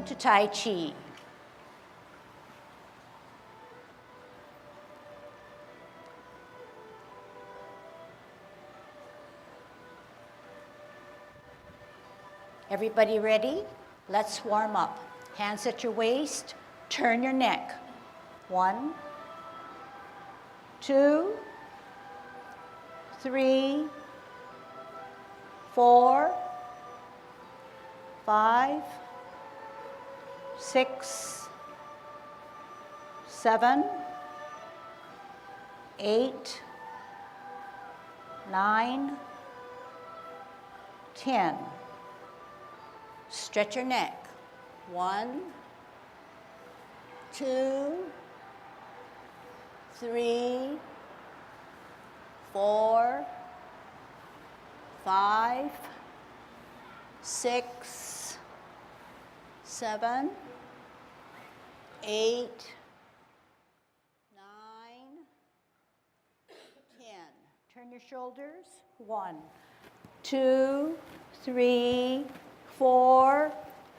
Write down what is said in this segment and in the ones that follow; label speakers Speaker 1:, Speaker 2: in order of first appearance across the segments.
Speaker 1: to Tai Chi. Everybody ready? Let's warm up. Hands at your waist, turn your neck. 1, 2, 3, 4, 5, 6, 7, 8, 9, 10. Stretch your neck. 1, 2, 3, 4, 5, 6, 7, 8, 9, 10. Turn your shoulders. 1, 2, 3, 4,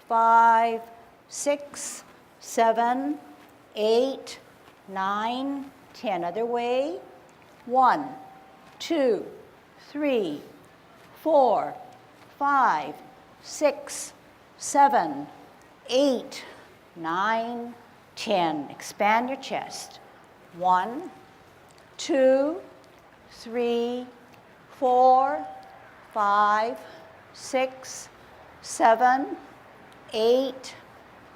Speaker 1: 5, 6, 7, 8, 9, 10. Other way. 1, 2, 3, 4, 5, 6, 7, 8, 9, 10. Expand your chest. 1, 2, 3, 4, 5, 6, 7, 8,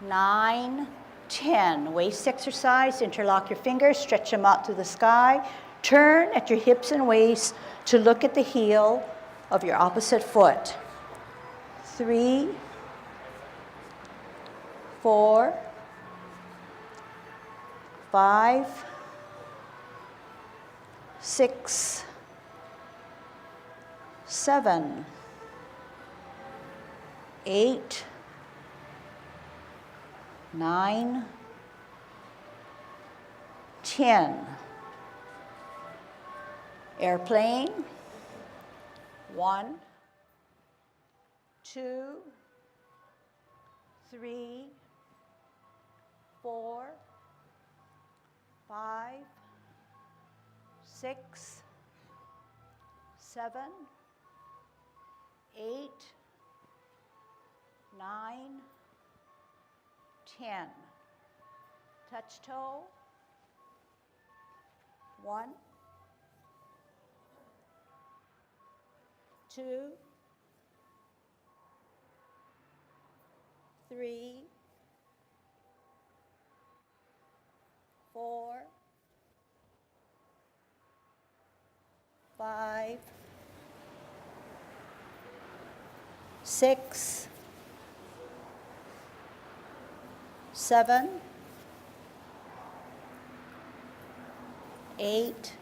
Speaker 1: 9, 10. Waist exercise. Interlock your fingers, stretch them out to the sky. Turn at your hips and waist to look at the heel of your opposite foot. 3, 4, 5, 6, 7, 8, 9, 10. Airplane. 1, 2, 3, 4, 5, 6, 7, 8, 9, 10. Touch toe. 1, 2, 3, 4, 5, 6, 7, 8,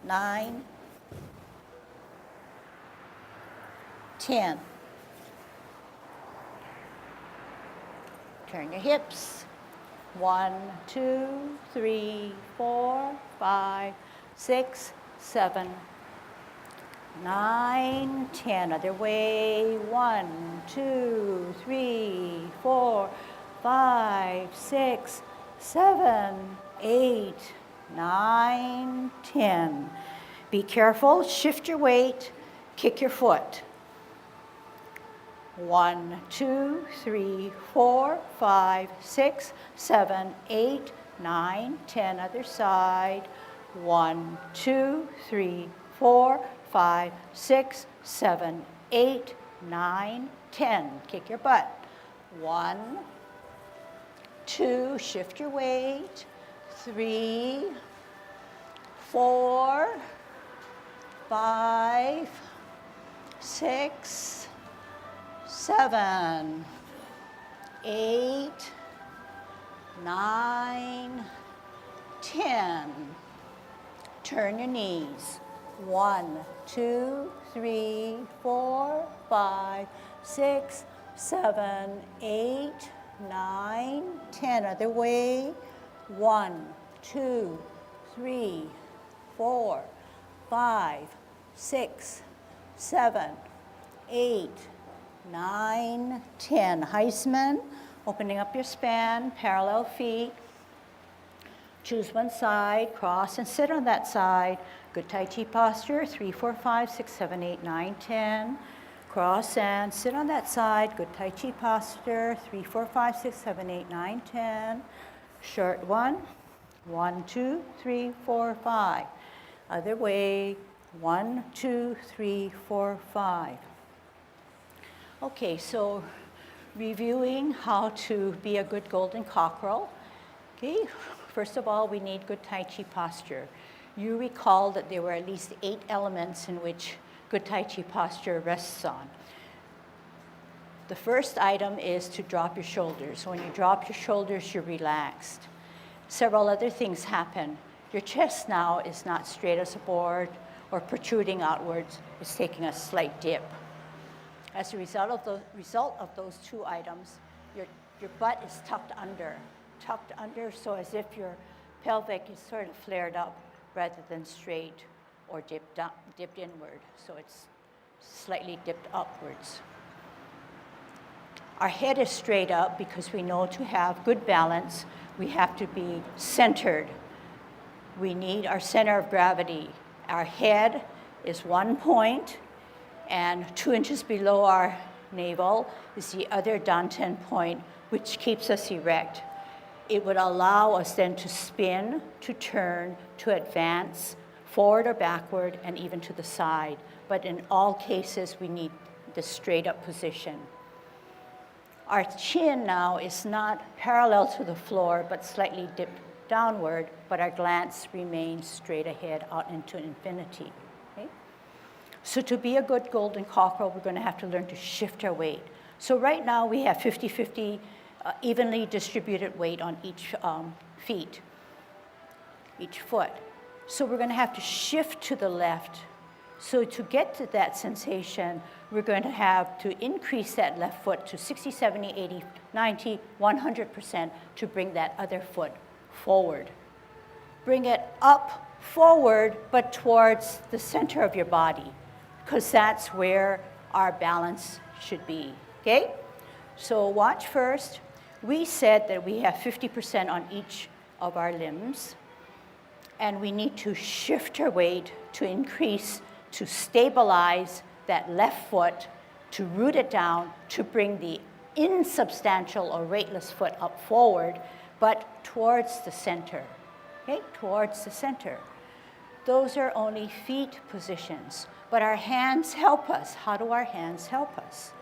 Speaker 1: 9, 10. Turn your hips. 1, 2, 3, 4, 5, 6, 7, 9, 10. Other way. 1, 2, 3, 4, 5, 6, 7, 8, 9, 10. Be careful. Shift your weight. Kick your foot. 1, 2, 3, 4, 5, 6, 7, 8, 9, 10. Other side. 1, 2, 3, 4, 5, 6, 7, 8, 9, 10. Kick your butt. 1, 2, shift your weight. 3, 4, 5, 6, 7, 8, 9, 10. Turn your knees. 1, 2, 3, 4, 5, 6, 7, 8, 9, 10. Other way. 1, 2, 3, 4, 5, 6, 7, 8, 9, 10. Heisman, opening up your span, parallel feet. Choose one side, cross and sit on that side. Good Tai Chi posture, 3, 4, 5, 6, 7, 8, 9, 10. Cross and sit on that side. Good Tai Chi posture, 3, 4, 5, 6, 7, 8, 9, 10. Short one. 1, 2, 3, 4, 5. Other way, 1, 2, 3, 4, 5. Okay, so reviewing how to be a good golden cockerel. Okay, first of all, we need good Tai Chi posture. You recall that there were at least 8 elements in which good Tai Chi posture rests on. The first item is to drop your shoulders. When you drop your shoulders, you're relaxed. Several other things happen. Your chest now is not straight as a board or protruding outwards. It's taking a slight dip. As a result of those 2 items, your butt is tucked under so as if your pelvic is sort of flared up rather than straight or dipped inward. So it's slightly dipped upwards. Our head is straight up because we know to have good balance, we have to be centered. We need our center of gravity. Our head is 1 point, and 2 inches below our navel is the other danten point, which keeps us erect. It would allow us then to spin, to turn, to advance, forward or backward, and even to the side. But in all cases, we need the straight up position. Our chin now is not parallel to the floor, but slightly dipped downward, but our glance remains straight ahead out into infinity. Okay? So to be a good golden cockerel, we're going to have to learn to shift our weight. So right now we have 50-50 evenly distributed weight on each foot. So we're going to have to shift to the left. So to get to that sensation, we're going to have to increase that left foot to 60, 70, 80, 90, 100% to bring that other foot forward. Bring it up forward, but towards the center of your body, because that's where our balance should be, okay? So watch first. We said that we have 50% on each of our limbs, and we need to shift our weight to increase, to stabilize that left foot, to root it down, to bring the insubstantial or weightless foot up forward, but towards the center, okay? Towards the center. Those are only feet positions, but our hands help us. How do our hands help us?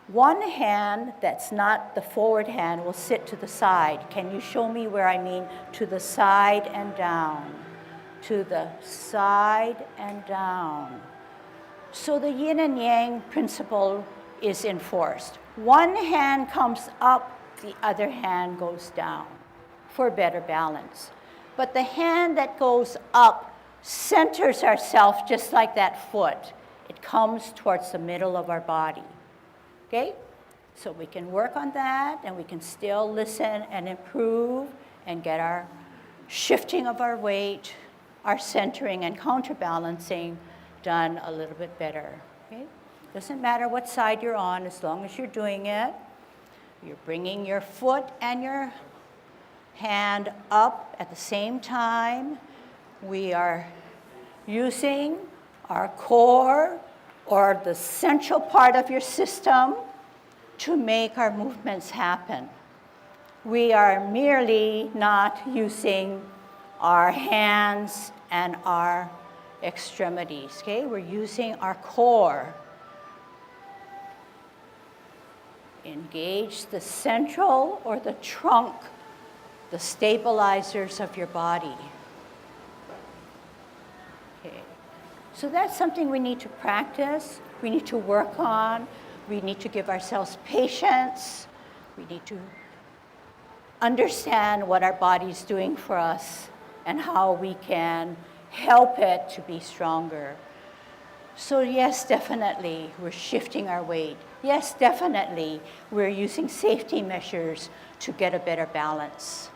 Speaker 1: One hand that's not the forward hand will sit to the side. Can you show me where I mean to the side and down? To the side and down. So the yin and yang principle is enforced. One hand comes up, the other hand goes down for better balance. But the hand that goes up centers ourselves just like that foot. It comes towards the middle of our body. Okay? So we can work on that, and we can still listen and improve and get our shifting of our weight, our centering and counterbalancing done a little bit better. Okay? Doesn't matter what side you're on, as long as you're doing it. You're bringing your foot and your hand up at the same time. We are using our core or the central part of your system to make our movements happen. We are merely not using our hands and our extremities, okay? We're using our core. Engage the central or the trunk, the stabilizers of your body. Okay. So that's something we need to practice, we need to work on, we need to give ourselves patience, we need to understand what our body's doing for us and how we can help it to be stronger. So yes, definitely, we're shifting our weight. Yes, definitely, we're using safety measures to get a better balance.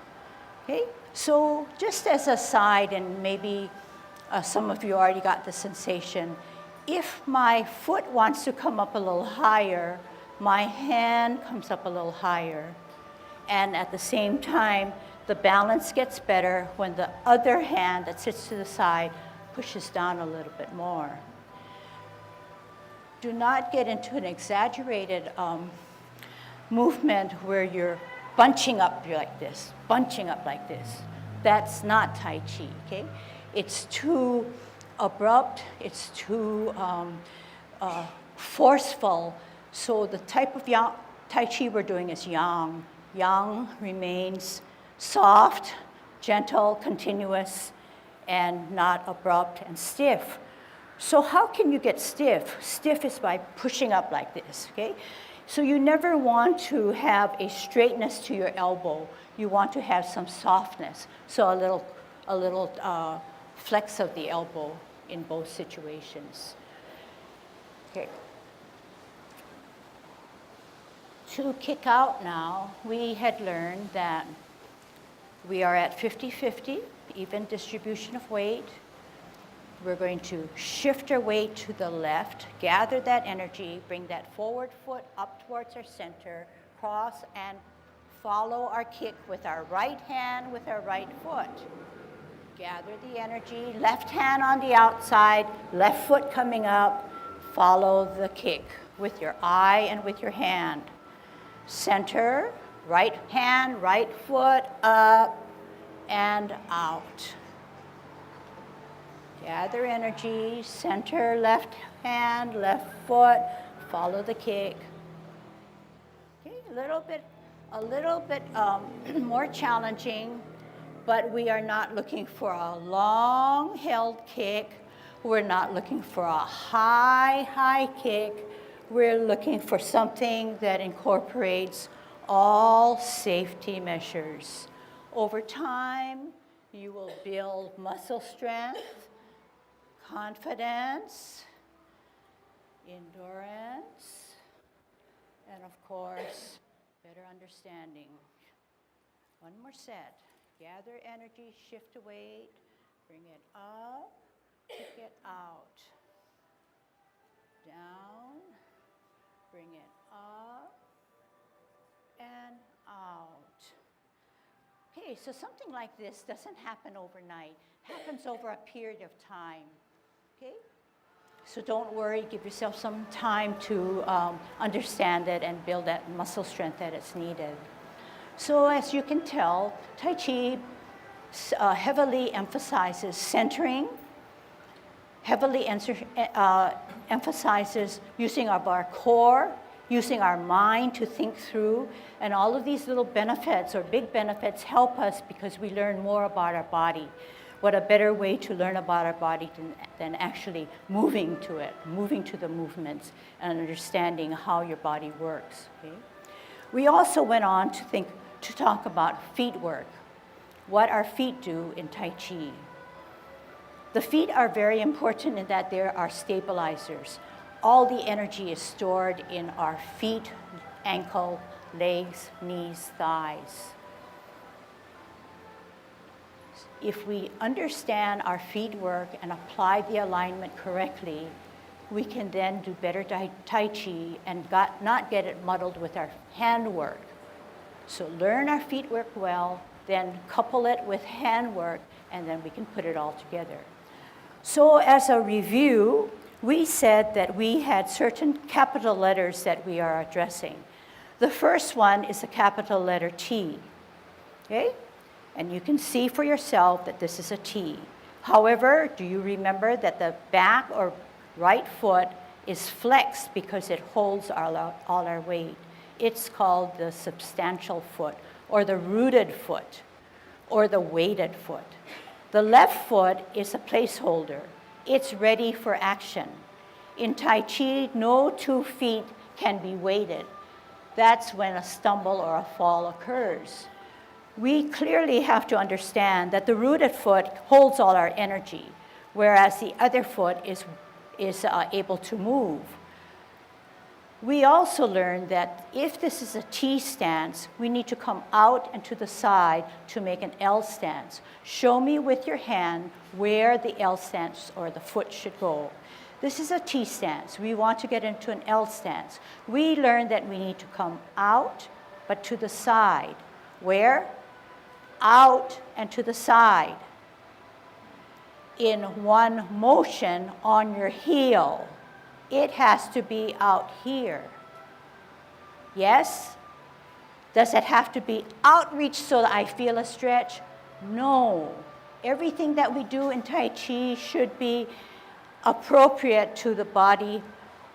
Speaker 1: Okay? So just as a side, and maybe some of you already got the sensation, if my foot wants to come up a little higher, my hand comes up a little higher. And at the same time, the balance gets better when the other hand that sits to the side pushes down a little bit more. Do not get into an exaggerated movement where you're bunching up like this, bunching up like this. That's not Tai Chi, okay? It's too abrupt, it's too forceful. So the type of Tai Chi we're doing is Yang. Yang remains soft, gentle, continuous, and not abrupt and stiff. So how can you get stiff? Stiff is by pushing up like this, okay? So you never want to have a straightness to your elbow. You want to have some softness. So a little flex of the elbow in both situations. Okay. To kick out now, we had learned that we are at 50-50, even distribution of weight. We're going to shift our weight to the left, gather that energy, bring that forward foot up towards our center, cross and follow our kick with our right hand with our right foot. Gather the energy, left hand on the outside, left foot coming up, follow the kick with your eye and with your hand. Center, right hand, right foot, up and out. Gather energy, center, left hand, left foot, follow the kick. Okay, a little bit more challenging, but we are not looking for a long held kick. We're not looking for a high kick. We're looking for something that incorporates all safety measures. Over time, you will build muscle strength, confidence, endurance, and of course, better understanding. One more set. Gather energy, shift the weight, bring it up, kick it out. Down, bring it up, and out. Okay, so something like this doesn't happen overnight. It happens over a period of time. Okay? So don't worry, give yourself some time to understand it and build that muscle strength that is needed. So as you can tell, Tai Chi heavily emphasizes centering, heavily emphasizes using of our core, using our mind to think through, and all of these little benefits or big benefits help us because we learn more about our body. What a better way to learn about our body than actually moving to it, moving to the movements and understanding how your body works. Okay? We also went on to talk about feet work, what our feet do in Tai Chi. The feet are very important in that they are stabilizers. All the energy is stored in our feet, ankle, legs, knees, thighs. If we understand our feet work and apply the alignment correctly, we can then do better Tai Chi and not get it muddled with our hand work. So learn our feet work well, then couple it with hand work, and then we can put it all together. So as a review, we said that we had certain capital letters that we are addressing. The first one is a capital letter T, okay? And you can see for yourself that this is a T. However, do you remember that the back or right foot is flexed because it holds all our weight? It's called the substantial foot, or the rooted foot, or the weighted foot. The left foot is a placeholder. It's ready for action. In Tai Chi, no 2 feet can be weighted. That's when a stumble or a fall occurs. We clearly have to understand that the rooted foot holds all our energy, whereas the other foot is able to move. We also learned that if this is a T stance, we need to come out and to the side to make an L stance. Show me with your hand where the L stance or the foot should go. This is a T stance. We want to get into an L stance. We learned that we need to come out, but to the side. Where? Out and to the side. In one motion on your heel. It has to be out here. Yes? Does it have to be outreach so that I feel a stretch? No. Everything that we do in Tai Chi should be appropriate to the body,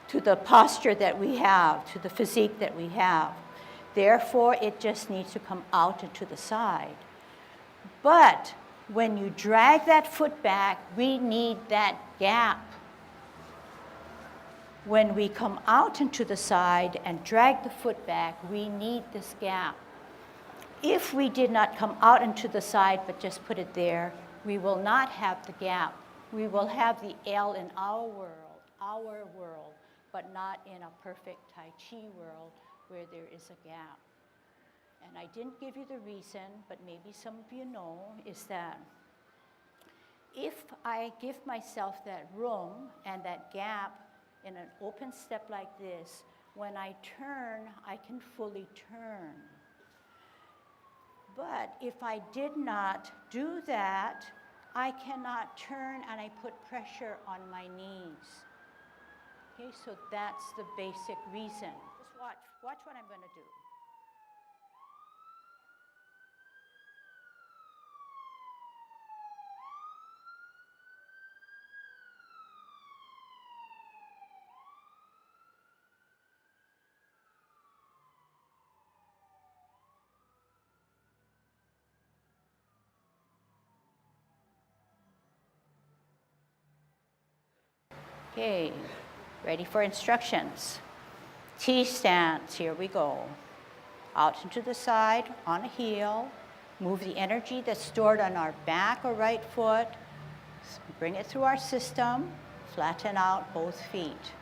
Speaker 1: to the posture that we have, to the physique that we have. Therefore, it just needs to come out and to the side. But when you drag that foot back, we need that gap. When we come out and to the side and drag the foot back, we need this gap. If we did not come out and to the side but just put it there, we will not have the gap. We will have the L in our world, but not in a perfect Tai Chi world where there is a gap. And I didn't give you the reason, but maybe some of you know, is that if I give myself that room and that gap in an open step like this, when I turn, I can fully turn. But if I did not do that, I cannot turn and I put pressure on my knees. Okay, so that's the basic reason. Just watch what I'm going to do. Okay, ready for instructions. T stance, here we go. Out and to the side, on a heel. Move the energy that's stored on our back or right foot. Bring it through our system. Flatten out both feet.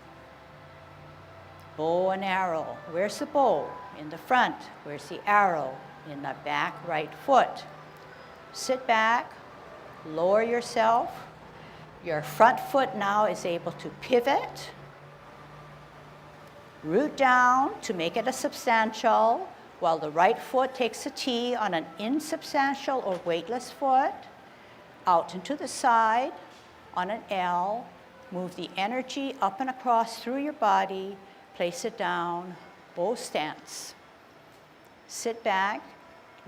Speaker 1: Bow and arrow. Where's the bow? In the front. Where's the arrow? In the back right foot. Sit back. Lower yourself. Your front foot now is able to pivot, root down to make it a substantial, while the right foot takes a T on an insubstantial or weightless foot, out and to the side on an L, move the energy up and across through your body, place it down, bow stance. Sit back,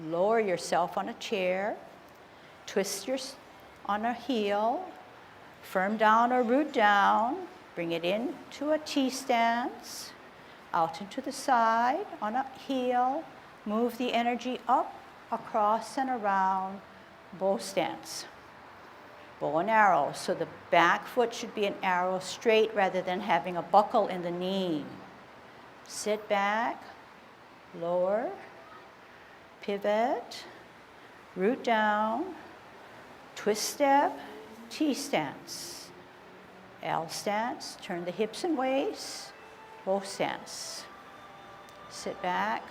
Speaker 1: lower yourself on a chair, twist on a heel, firm down or root down, bring it into a T stance, out and to the side on a heel, move the energy up, across and around, bow stance. Bow and arrow, so the back foot should be an arrow straight rather than having a buckle in the knee. Sit back, lower, pivot, root down, twist step, T stance, L stance, turn the hips and waist, bow stance. Sit back,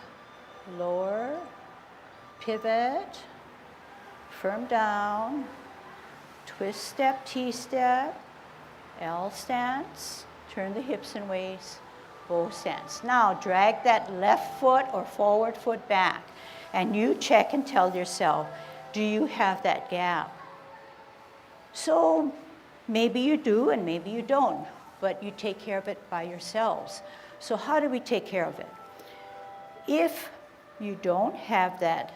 Speaker 1: lower, pivot, firm down, twist step, T step, L stance, turn the hips and waist, bow stance. Now drag that left foot or forward foot back and you check and tell yourself, do you have that gap? So maybe you do and maybe you don't, but you take care of it by yourselves. So how do we take care of it? If you don't have that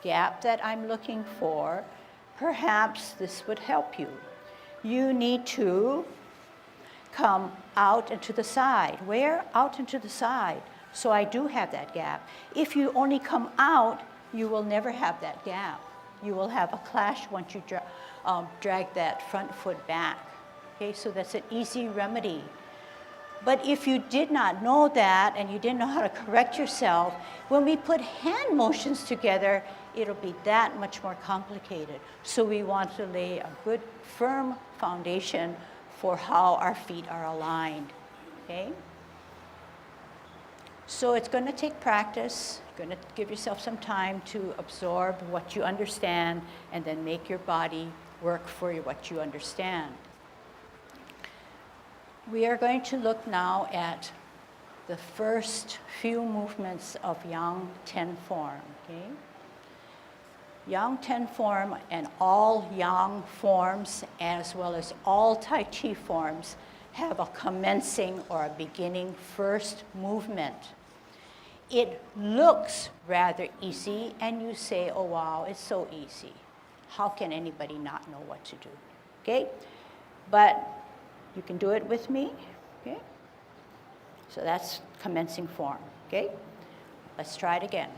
Speaker 1: gap that I'm looking for, perhaps this would help you. You need to come out and to the side. Where? Out and to the side. So I do have that gap. If you only come out, you will never have that gap. You will have a clash once you drag that front foot back. Okay, so that's an easy remedy. But if you did not know that and you didn't know how to correct yourself, when we put hand motions together, it'll be that much more complicated. So we want to lay a good, firm foundation for how our feet are aligned. Okay? So it's going to take practice. You're going to give yourself some time to absorb what you understand and then make your body work for you what you understand. We are going to look now at the first few movements of Yang Tien form, okay? Yang Tien form and all Yang forms, as well as all Tai Chi forms, have a commencing or a beginning first movement. It looks rather easy, and you say, oh wow, it's so easy. How can anybody not know what to do, okay? But you can do it with me, okay? So that's commencing form, okay? Let's try it again.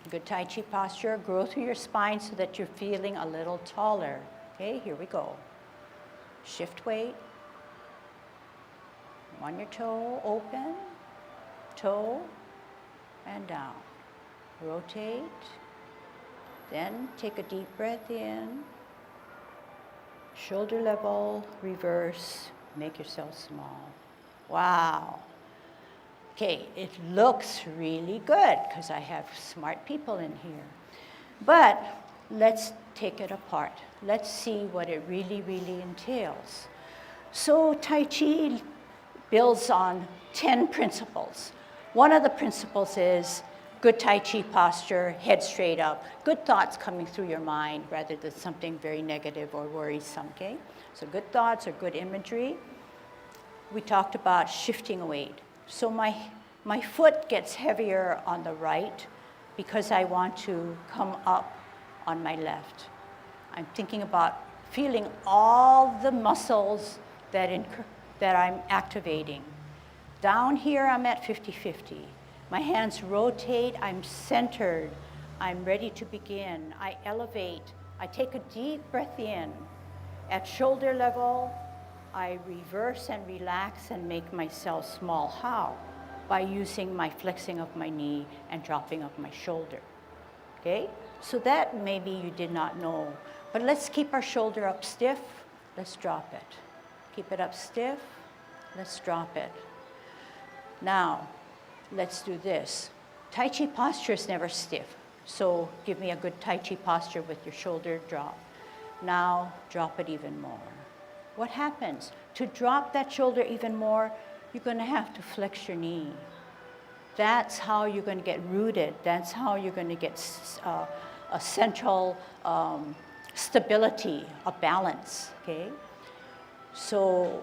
Speaker 1: Good Tai Chi posture, grow through your spine so that you're feeling a little taller. Okay, here we go. Shift weight. On your toe, open, toe, and down. Rotate. Then take a deep breath in. Shoulder level, reverse, make yourself small. Wow. Okay, it looks really good because I have smart people in here. But let's take it apart. Let's see what it really, really entails. So Tai Chi builds on 10 principles. One of the principles is good Tai Chi posture, head straight up, good thoughts coming through your mind rather than something very negative or worrisome, okay? So good thoughts or good imagery. We talked about shifting weight. So my foot gets heavier on the right because I want to come up on my left. I'm thinking about feeling all the muscles that I'm activating. Down here, I'm at 50-50. My hands rotate, I'm centered, I'm ready to begin. I elevate, I take a deep breath in. At shoulder level, I reverse and relax and make myself small. How? By using my flexing of my knee and dropping of my shoulder. Okay? So that maybe you did not know. But let's keep our shoulder up stiff. Let's drop it. Keep it up stiff. Let's drop it. Now, let's do this. Tai Chi posture is never stiff. So give me a good Tai Chi posture with your shoulder drop. Now, drop it even more. What happens? To drop that shoulder even more, you're going to have to flex your knee. That's how you're going to get rooted. That's how you're going to get a central stability, a balance, okay? So,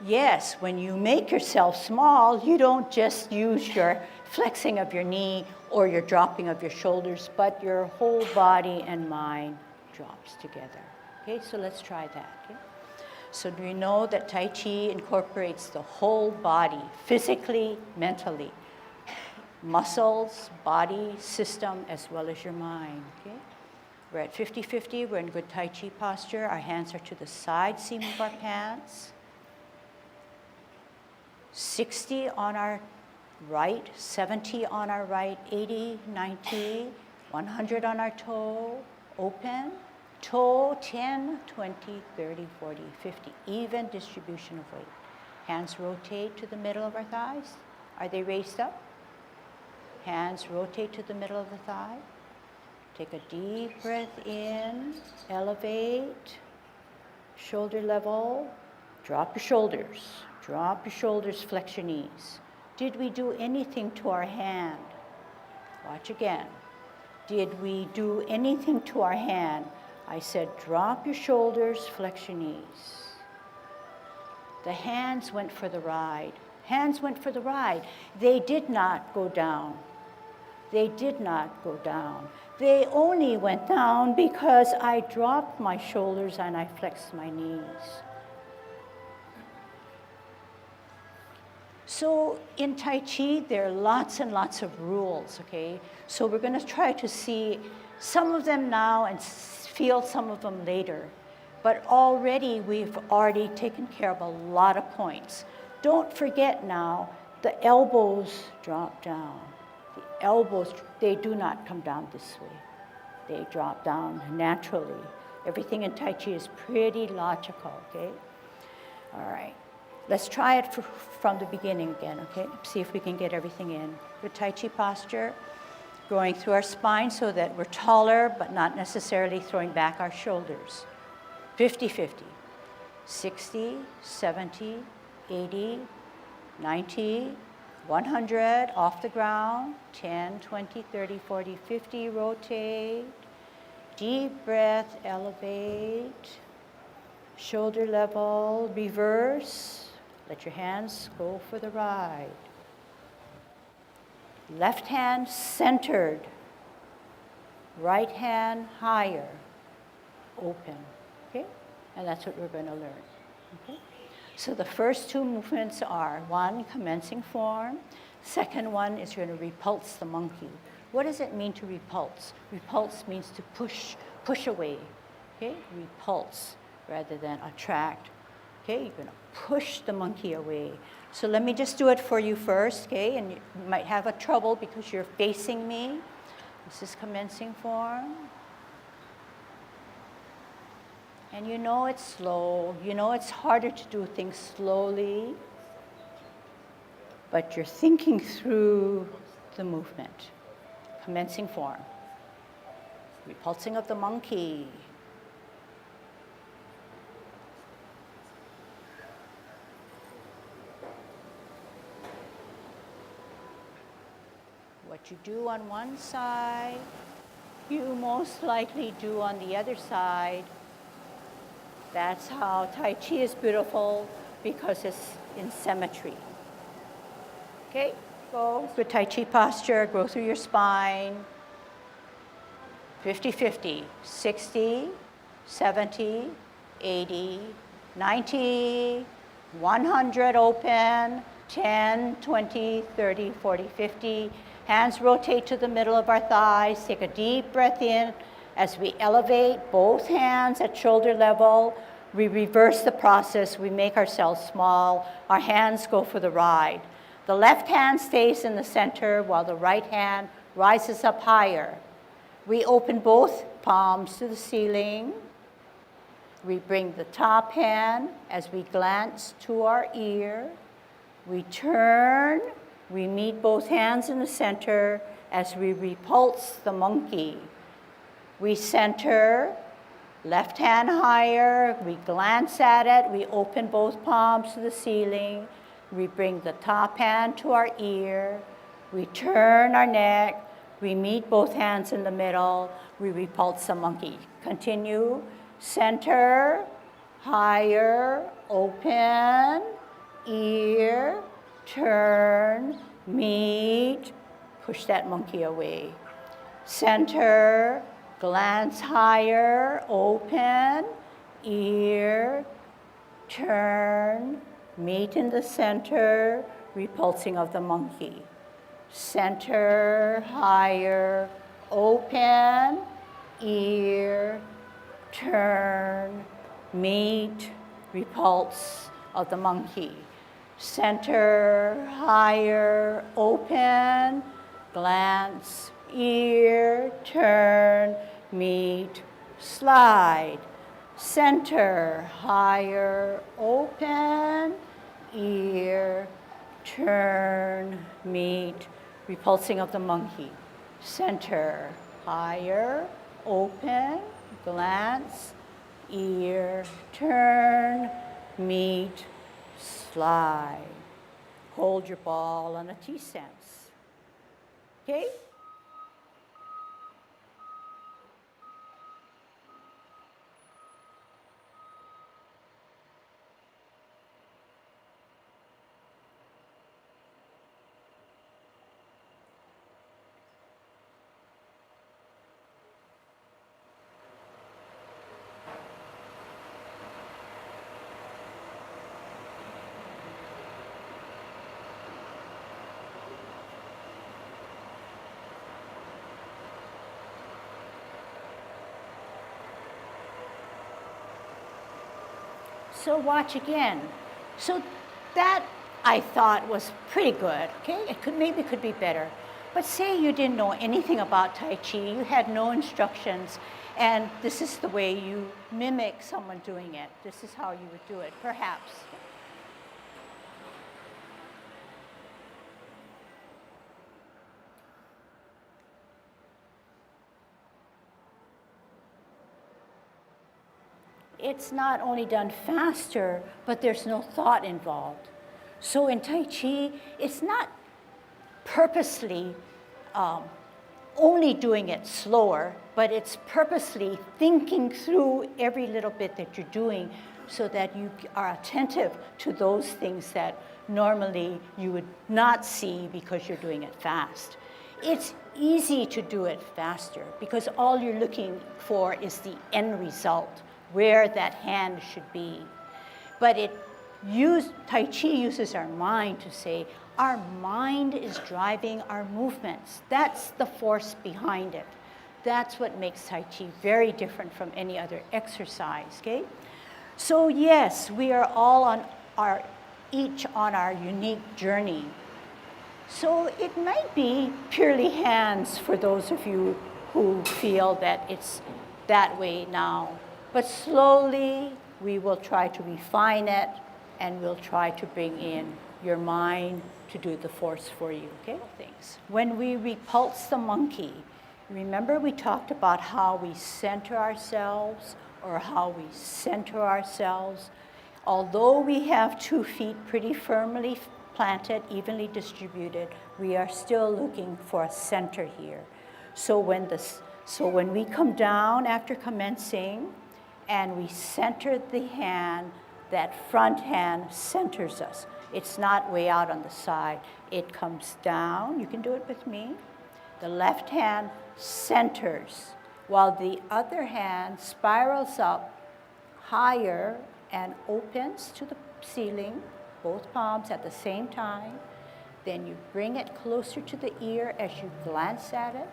Speaker 1: yes, when you make yourself small, you don't just use your flexing of your knee or your dropping of your shoulders, but your whole body and mind drops together. Okay, so let's try that. Okay? So do you know that Tai Chi incorporates the whole body, physically, mentally, muscles, body, system, as well as your mind. Okay? We're at 50-50, we're in good Tai Chi posture. Our hands are to the side seam of our pants. 60 on our right, 70 on our right, 80, 90, 100 on our toe, open. Toe, 10, 20, 30, 40, 50. Even distribution of weight. Hands rotate to the middle of our thighs. Are they raised up? Hands rotate to the middle of the thigh. Take a deep breath in. Elevate. Shoulder level. Drop your shoulders. Drop your shoulders, flex your knees. Did we do anything to our hand? Watch again. Did we do anything to our hand? I said, drop your shoulders, flex your knees. The hands went for the ride. Hands went for the ride. They did not go down. They did not go down. They only went down because I dropped my shoulders and I flexed my knees. So in Tai Chi, there are lots and lots of rules, okay? So we're going to try to see some of them now and feel some of them later. But already we've already taken care of a lot of points. Don't forget now, the elbows drop down. The elbows, they do not come down this way. They drop down naturally. Everything in Tai Chi is pretty logical, okay? All right. Let's try it from the beginning again, okay? See if we can get everything in. Good Tai Chi posture, going through our spine so that we're taller, but not necessarily throwing back our shoulders. 50-50, 60, 70, 80, 90, 100, off the ground, 10, 20, 30, 40, 50, rotate. Deep breath, elevate. Shoulder level, reverse. Let your hands go for the ride. Left hand centered. Right hand higher. Open. Okay? And that's what we're going to learn. Okay? So the first two movements are, one, commencing form. Second one is you're going to repulse the monkey. What does it mean to repulse? Repulse means to push away. Okay? Repulse rather than attract. Okay? You're going to push the monkey away. So let me just do it for you first, okay? And you might have a trouble because you're facing me. This is commencing form. And you know it's slow. You know it's harder to do things slowly. But you're thinking through the movement. Commencing form. Repulsing of the monkey. What you do on one side, you most likely do on the other side. That's how Tai Chi is beautiful, because it's in symmetry. Okay, go. Good Tai Chi posture, grow through your spine. 50-50, 60, 70, 80, 90, 100 open, 10, 20, 30, 40, 50. Hands rotate to the middle of our thighs. Take a deep breath in. As we elevate both hands at shoulder level, we reverse the process. We make ourselves small. Our hands go for the ride. The left hand stays in the center while the right hand rises up higher. We open both palms to the ceiling. We bring the top hand as we glance to our ear. We turn. We meet both hands in the center as we repulse the monkey. We center, left hand higher. We glance at it. We open both palms to the ceiling. We bring the top hand to our ear. We turn our neck. We meet both hands in the middle. We repulse the monkey. Continue. Center, higher, open, ear, turn, meet, push that monkey away. Center, glance higher, open, ear, turn, meet in the center, repulsing of the monkey. Center, higher, open, ear, turn, meet, repulse of the monkey. Center, higher, open, glance, ear, turn, meet, slide. Center, higher, open, ear, turn, meet, repulsing of the monkey. Center, higher, open, glance, ear, turn, meet, slide. Hold your ball on a T-sense. Okay? So watch again. So that I thought was pretty good, okay? Maybe could be better. But say you didn't know anything about Tai Chi, you had no instructions, and this is the way you mimic someone doing it. This is how you would do it, perhaps. It's not only done faster, but there's no thought involved. So in Tai Chi, it's not purposely only doing it slower, but it's purposely thinking through every little bit that you're doing so that you are attentive to those things that normally you would not see because you're doing it fast. It's easy to do it faster because all you're looking for is the end result, where that hand should be. But Tai Chi uses our mind to say, our mind is driving our movements. That's the force behind it. That's what makes Tai Chi very different from any other exercise, okay? So yes, we are all each on our unique journey. So it might be purely hands for those of you who feel that it's that way now. But slowly, we will try to refine it, and we'll try to bring in your mind to do the force for you, okay? Things. When we repulse the monkey, remember we talked about how we center ourselves or how we center ourselves. Although we have 2 feet pretty firmly planted, evenly distributed, we are still looking for a center here. So when we come down after commencing and we center the hand, that front hand centers us. It's not way out on the side. It comes down. You can do it with me. The left hand centers, while the other hand spirals up higher and opens to the ceiling, both palms at the same time. Then you bring it closer to the ear as you glance at it.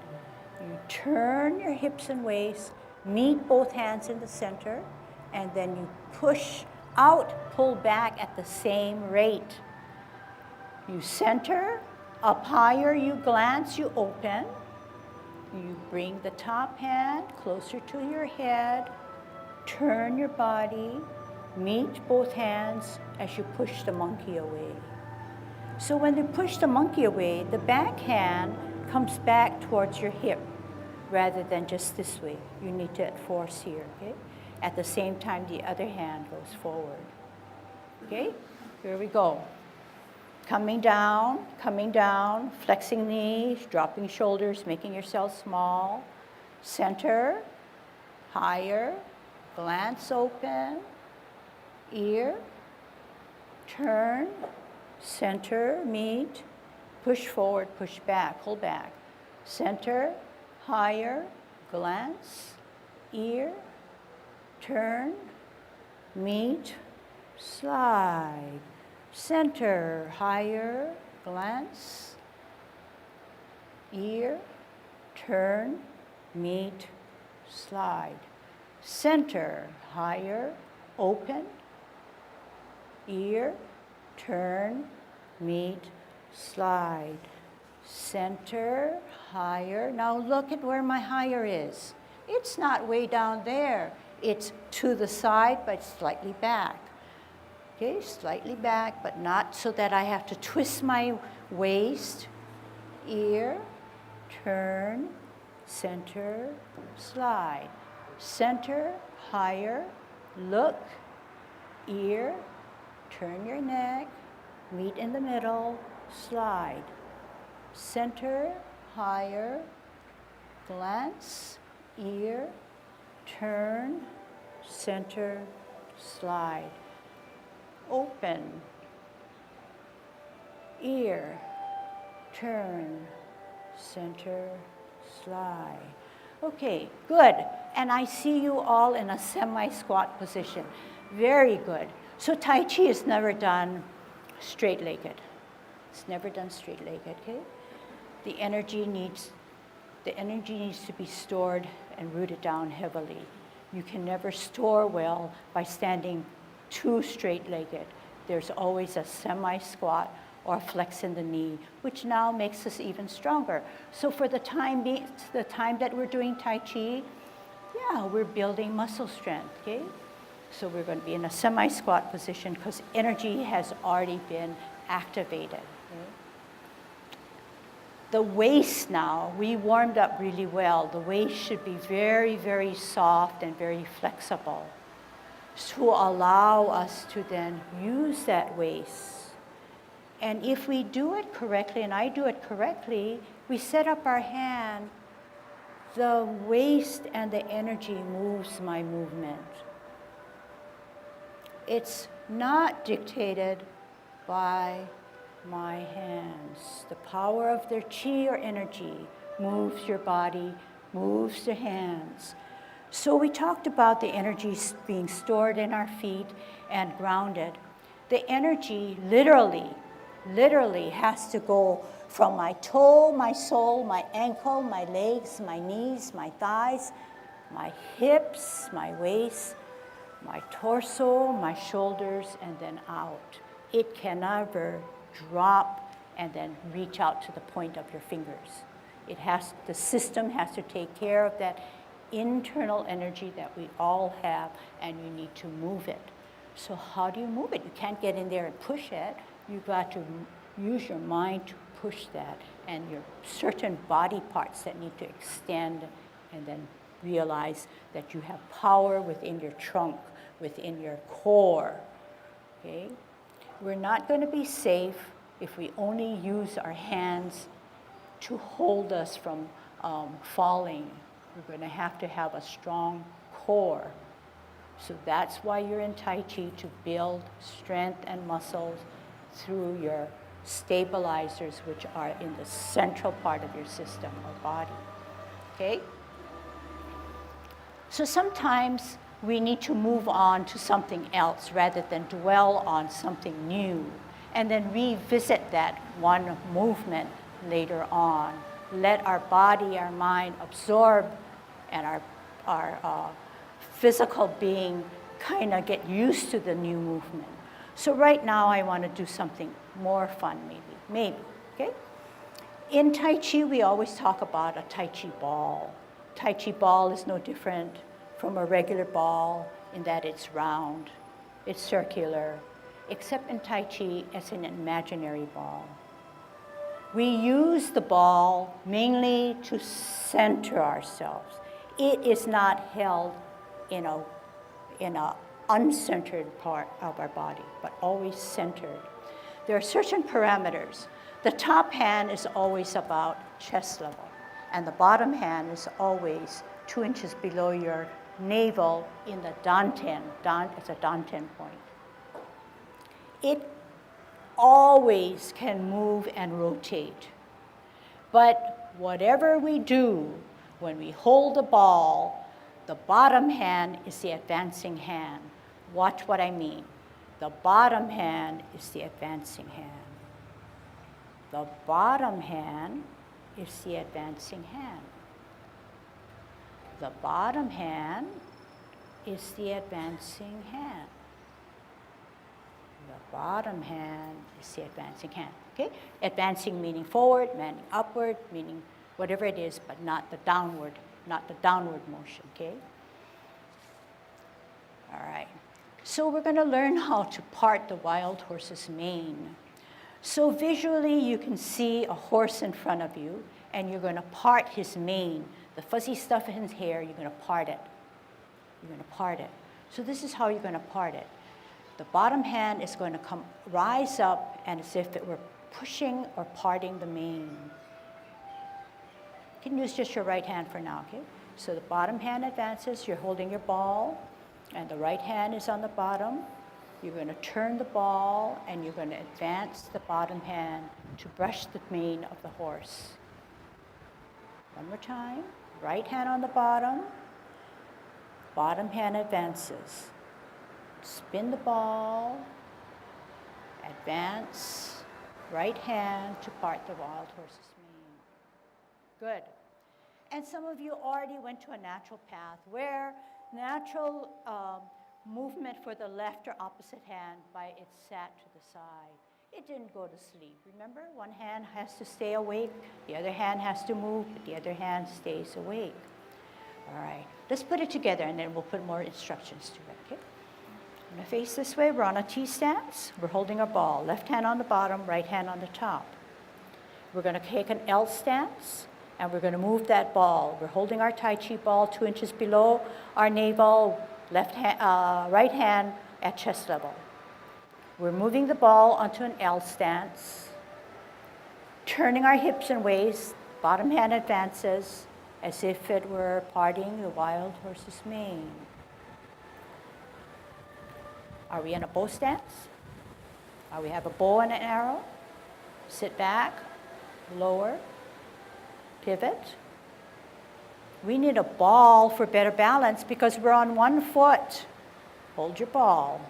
Speaker 1: You turn your hips and waist, meet both hands in the center, and then you push out, pull back at the same rate. You center, up higher you glance, you open. You bring the top hand closer to your head, turn your body, meet both hands as you push the monkey away. So when you push the monkey away, the back hand comes back towards your hip rather than just this way. You need to force here, okay? At the same time, the other hand goes forward. Okay? Here we go. Coming down, flexing knees, dropping shoulders, making yourself small. Center, higher, glance open, ear, turn, center, meet, push forward, push back, pull back. Center, higher, glance, ear, turn, meet, slide. Center, higher, glance, ear, turn, meet, slide. Center, higher, open, ear, turn, meet, slide. Center, higher. Now look at where my higher is. It's not way down there. It's to the side, but slightly back. Okay, slightly back, but not so that I have to twist my waist. Ear, turn, center, slide. Center, higher, look, ear, turn your neck, meet in the middle, slide. Center, higher, glance, ear, turn, center, slide. Open, ear, turn, center, slide. Okay, good. And I see you all in a semi-squat position. Very good. So Tai Chi is never done straight-legged. It's never done straight-legged, okay? The energy needs to be stored and rooted down heavily. You can never store well by standing too straight-legged. There's always a semi-squat or a flex in the knee, which now makes us even stronger. So for the time that we're doing Tai Chi, yeah, we're building muscle strength, okay? So we're going to be in a semi-squat position because energy has already been activated. Okay? The waist now, we warmed up really well. The waist should be very, very soft and very flexible to allow us to then use that waist And if we do it correctly, and I do it correctly, we set up our hand, the waist and the energy moves my movement. It's not dictated by my hands. The power of their chi or energy moves your body, moves the hands. So we talked about the energy being stored in our feet and grounded. The energy literally has to go from my toe, my sole, my ankle, my legs, my knees, my thighs, my hips, my waist, my torso, my shoulders, and then out. It can never drop and then reach out to the point of your fingers. The system has to take care of that internal energy that we all have, and you need to move it. So how do you move it? You can't get in there and push it. You've got to use your mind to push that, and your certain body parts that need to extend, and then realize that you have power within your trunk, within your core, okay? We're not going to be safe if we only use our hands to hold us from falling. We're going to have a strong core. So that's why you're in Tai Chi, to build strength and muscles through your stabilizers, which are in the central part of your system or body, okay? So sometimes we need to move on to something else rather than dwell on something new, and then revisit that one movement later on. Let our body, our mind absorb, and our physical being kind of get used to the new movement. So right now I want to do something more fun, maybe, okay? In Tai Chi, we always talk about a Tai Chi ball. Tai Chi ball is no different from a regular ball in that it's round, it's circular, except in Tai Chi, it's an imaginary ball. We use the ball mainly to center ourselves. It is not held in a uncentered part of our body, but always centered. There are certain parameters. The top hand is always about chest level, and the bottom hand is always 2 inches below your navel in the danten. It's a danten point. It always can move and rotate. But whatever we do, when we hold the ball, the bottom hand is the advancing hand. Watch what I mean. The bottom hand is the advancing hand. The bottom hand is the advancing hand. The bottom hand is the advancing hand. The bottom hand is the advancing hand, okay? Advancing meaning forward, meaning upward, meaning whatever it is, but not the downward motion, okay? All right. So we're going to learn how to part the wild horse's mane. So visually, you can see a horse in front of you, and you're going to part his mane. The fuzzy stuff in his hair, you're going to part it. You're going to part it. So this is how you're going to part it. The bottom hand is going to rise up, and as if it were pushing or parting the mane. You can use just your right hand for now, okay? So the bottom hand advances, you're holding your ball, and the right hand is on the bottom. You're going to turn the ball, and you're going to advance the bottom hand to brush the mane of the horse. One more time. Right hand on the bottom. Bottom hand advances. Spin the ball. Advance. Right hand to part the wild horse's mane. Good. And some of you already went to a natural path where natural movement for the left or opposite hand by it sat to the side. It didn't go to sleep. Remember, one hand has to stay awake, the other hand has to move, but the other hand stays awake. All right, let's put it together and then we'll put more instructions to it, okay? I'm gonna face this way, we're on a T stance, we're holding our ball, left hand on the bottom, right hand on the top. We're gonna take an L stance, and we're gonna move that ball. We're holding our Tai Chi ball 2 inches below our navel, right hand at chest level. We're moving the ball onto an L stance, turning our hips and waist, bottom hand advances, as if it were parting the wild horse's mane. Are we in a bow stance? We have a bow and an arrow. Sit back, lower, pivot. We need a ball for better balance because we're on one foot. Hold your ball.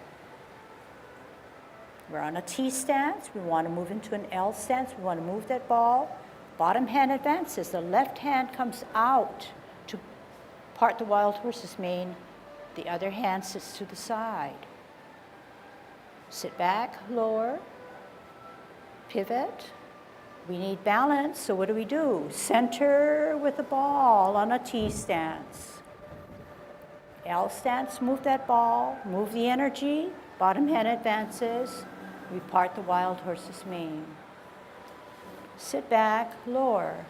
Speaker 1: We're on a T stance. We want to move into an L stance. We want to move that ball. Bottom hand advances. The left hand comes out to part the wild horse's mane. The other hand sits to the side. Sit back, lower, pivot. We need balance, so what do? Center with the ball on a T stance. L stance, move that ball, move the energy, bottom hand advances. We part the wild horse's mane. Sit back, lower,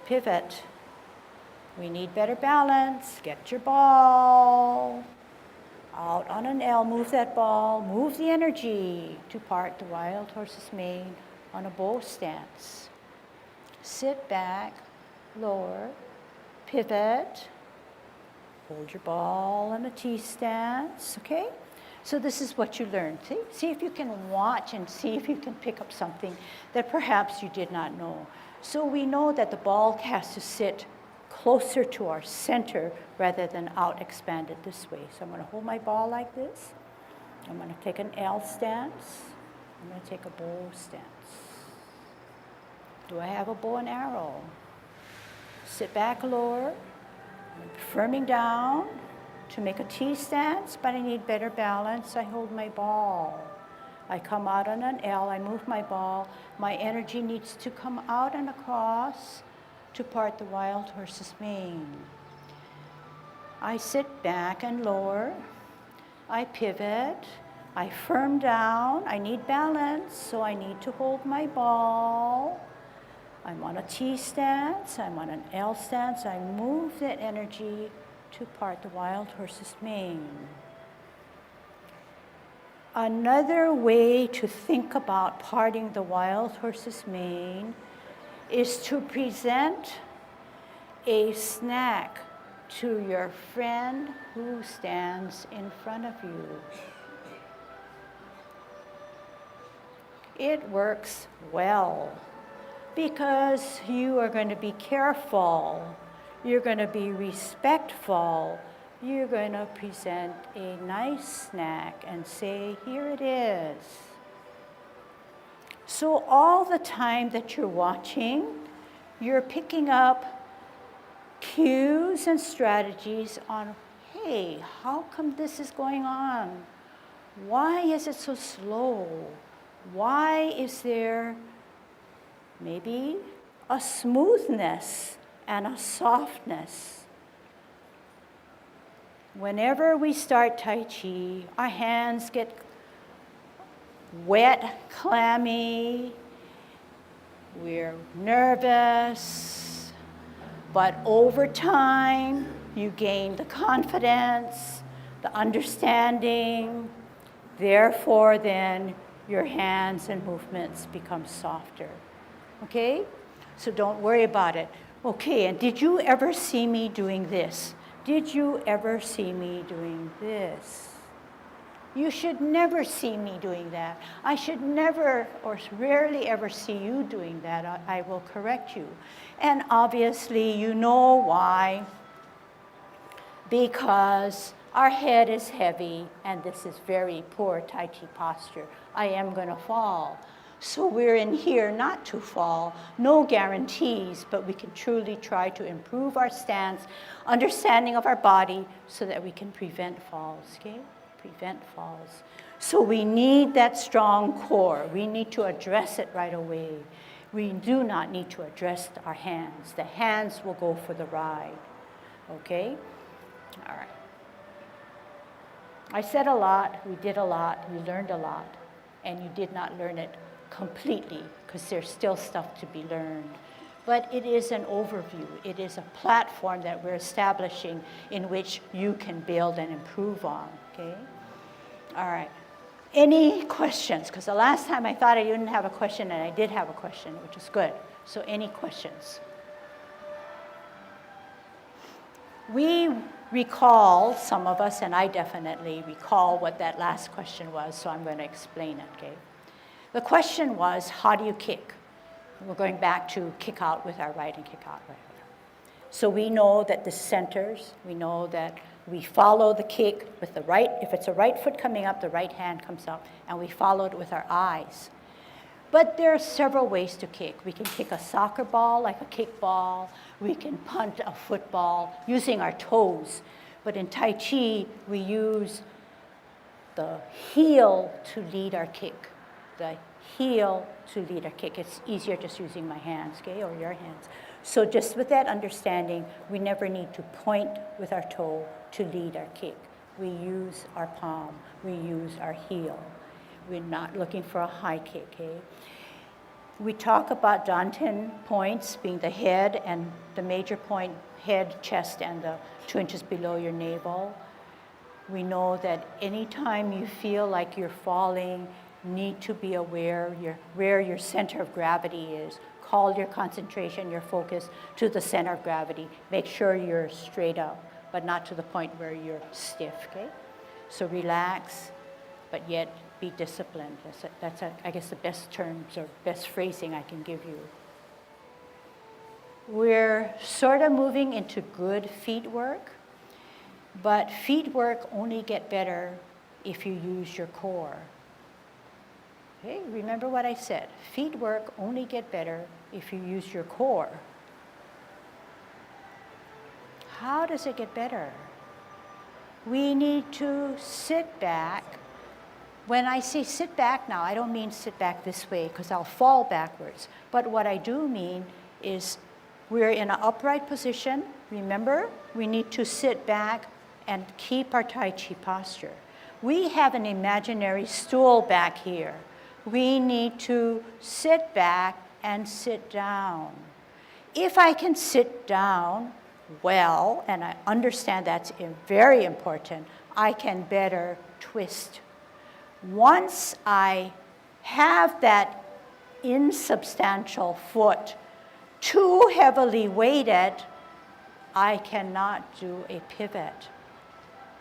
Speaker 1: pivot. We need better balance. Get your ball out on an L, move that ball, move the energy to part the wild horse's mane on a bow stance. Sit back, lower, pivot, hold your ball in a T stance, okay? So this is what you learned. See if you can watch and see if you can pick up something that perhaps you did not know. So we know that the ball has to sit closer to our center rather than out expanded this way. So I'm going to hold my ball like this. I'm going to take an L stance. I'm going to take a bow stance. Do I have a bow and arrow? Sit back, lower. I'm firming down to make a T stance, but I need better balance. I hold my ball. I come out on an L. I move my ball. My energy needs to come out and across to part the wild horse's mane. I sit back and lower. I pivot. I firm down. I need balance, so I need to hold my ball. I'm on a T stance. I'm on an L stance. I move that energy to part the wild horse's mane. Another way to think about parting the wild horse's mane is to present a snack to your friend who stands in front of you. It works well because you are going to be careful, you're going to be respectful, you're going to present a nice snack and say, here it is. So all the time that you're watching, you're picking up cues and strategies on, hey, how come this is going on? Why is it so slow? Why is there maybe a smoothness and a softness? Whenever we start Tai Chi, our hands get wet, clammy, we're nervous, but over time, you gain the confidence, the understanding, therefore then your hands and movements become softer, okay? So don't worry about it. Okay, and did you ever see me doing this? Did you ever see me doing this? You should never see me doing that. I should never or rarely ever see you doing that. I will correct you. And obviously you know why. Because our head is heavy and this is very poor Tai Chi posture. I am going to fall. So we're in here not to fall, no guarantees, but we can truly try to improve our stance, understanding of our body so that we can prevent falls, okay? Prevent falls. So we need that strong core. We need to address it right away. We do not need to address our hands. The hands will go for the ride, okay? All right. I said a lot, we did a lot, we learned a lot, and you did not learn it completely because there's still stuff to be learned. But it is an overview. It is a platform that we're establishing in which you can build and improve on, okay? All right. Any questions? Because the last time I thought I didn't have a question, and I did have a question, which is good. So any questions? We recall, some of us, and I definitely recall what that last question was, so I'm going to explain it, okay? The question was, how do you kick? We're going back to kick out with our right and kick out right. So we know that the centers, we know that we follow the kick with the right. If it's a right foot coming up, the right hand comes up, and we follow it with our eyes. But there are several ways to kick. We can kick a soccer ball like a kickball. We can punt a football using our toes. But in Tai Chi, we use the heel to lead our kick. The heel to lead our kick. It's easier just using my hands, okay, or your hands. So just with that understanding, we never need to point with our toe to lead our kick. We use our palm. We use our heel. We're not looking for a high kick, okay? We talk about Danten points being the head and the major point, head, chest, and the 2 inches below your navel. We know that anytime you feel like you're falling, need to be aware where your center of gravity is. Call your concentration, your focus to the center of gravity. Make sure you're straight up, but not to the point where you're stiff, okay? So relax, but yet be disciplined. That's I guess, the best terms or best phrasing I can give you. We're sort of moving into good feet work, but feet work only get better if you use your core. Okay, remember what I said. Feet work only get better if you use your core. How does it get better? We need to sit back. When I say sit back now, I don't mean sit back this way because I'll fall backwards. But what I do mean is we're in an upright position. Remember, we need to sit back and keep our Tai Chi posture. We have an imaginary stool back here. We need to sit back and sit down. If I can sit down well, and I understand that's very important, I can better twist. Once I have that insubstantial foot too heavily weighted, I cannot do a pivot.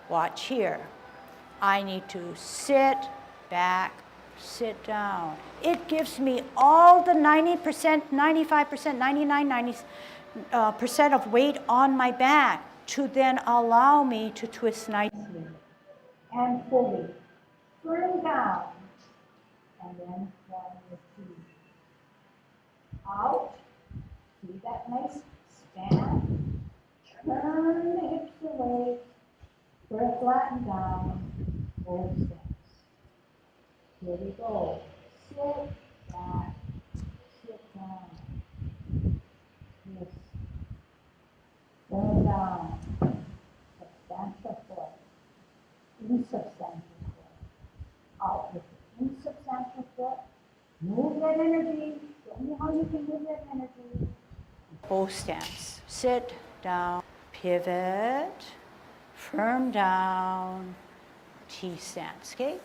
Speaker 1: Watch here. I need to sit back, sit down. It gives me all the 90%, 95%, 99, 90% of weight on my back to then allow me to twist nicely and fully. Firm down, and then down your feet. Out. See that nice span? Turn the hips away. Breath flatten down. Both steps. Here we go. Sit back. Sit down. Yes. Turn down. Substantial foot. Insubstantial foot. Out with the insubstantial foot. Move that energy. Show me how you can move that energy. Both stance. Sit down. Pivot. Firm down. T stance. Okay?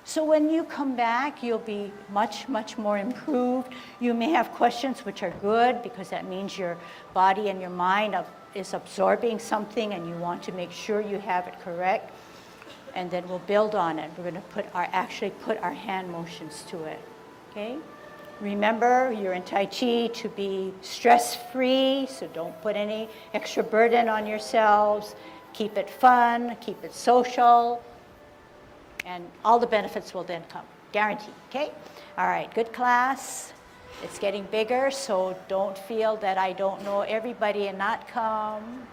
Speaker 1: So when you come back, you'll be much, much more improved. You may have questions, which are good, because that means your body and your mind is absorbing something, and you want to make sure you have it correct. And then we'll build on it. We're going to actually put our hand motions to it. Okay? Remember, you're in Tai Chi to be stress-free, so don't put any extra burden on yourselves. Keep it fun, keep it social, and all the benefits will then come, guaranteed, okay? All right, good class. It's getting bigger, so don't feel that I don't know everybody and not come.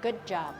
Speaker 1: Good job.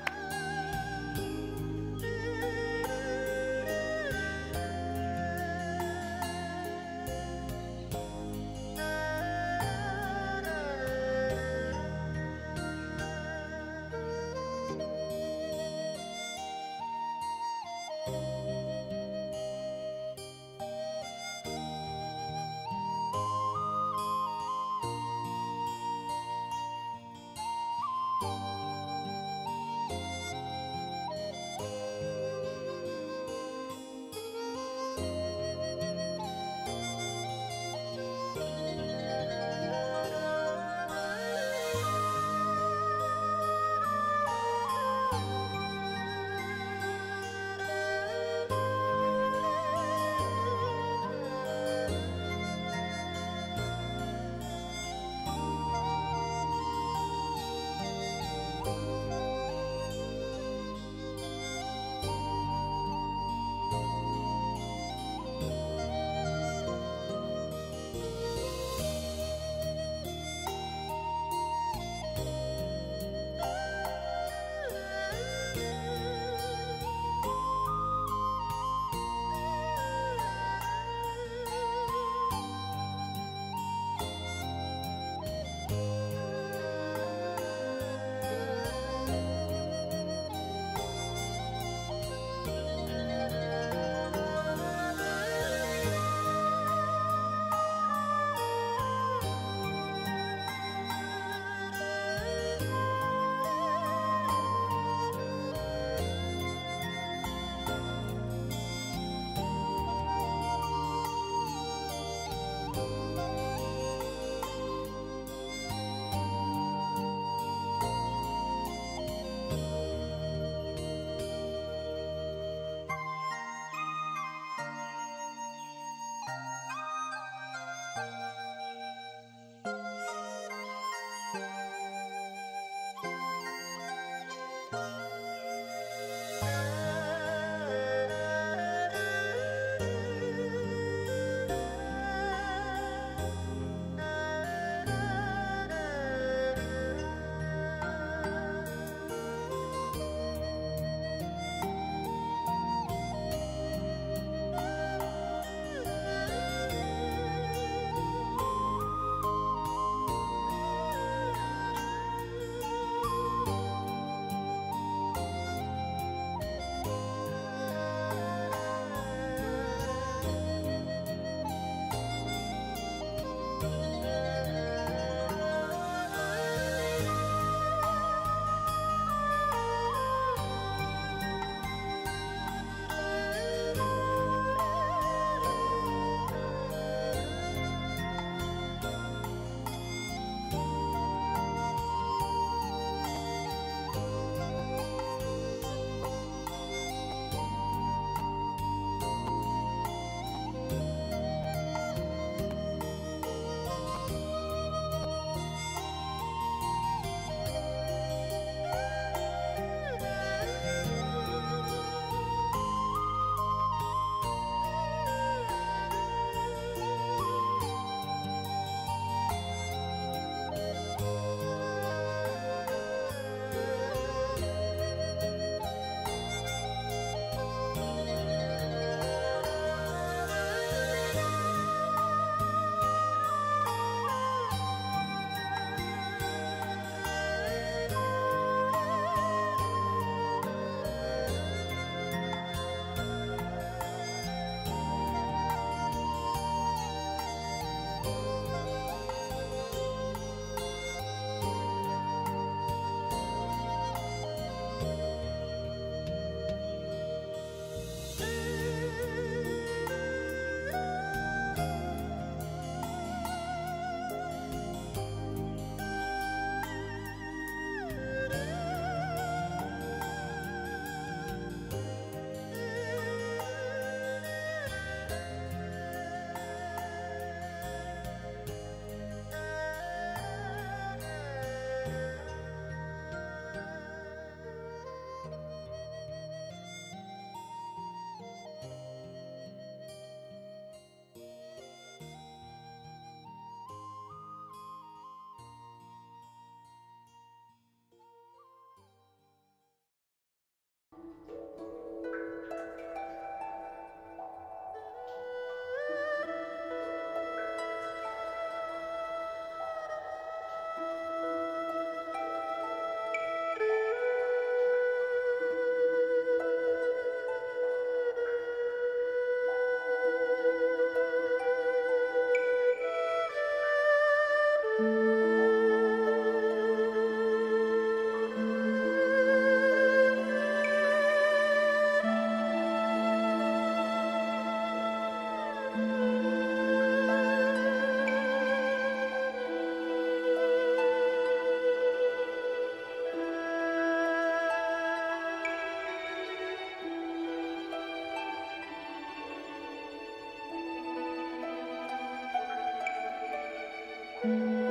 Speaker 2: Thank you.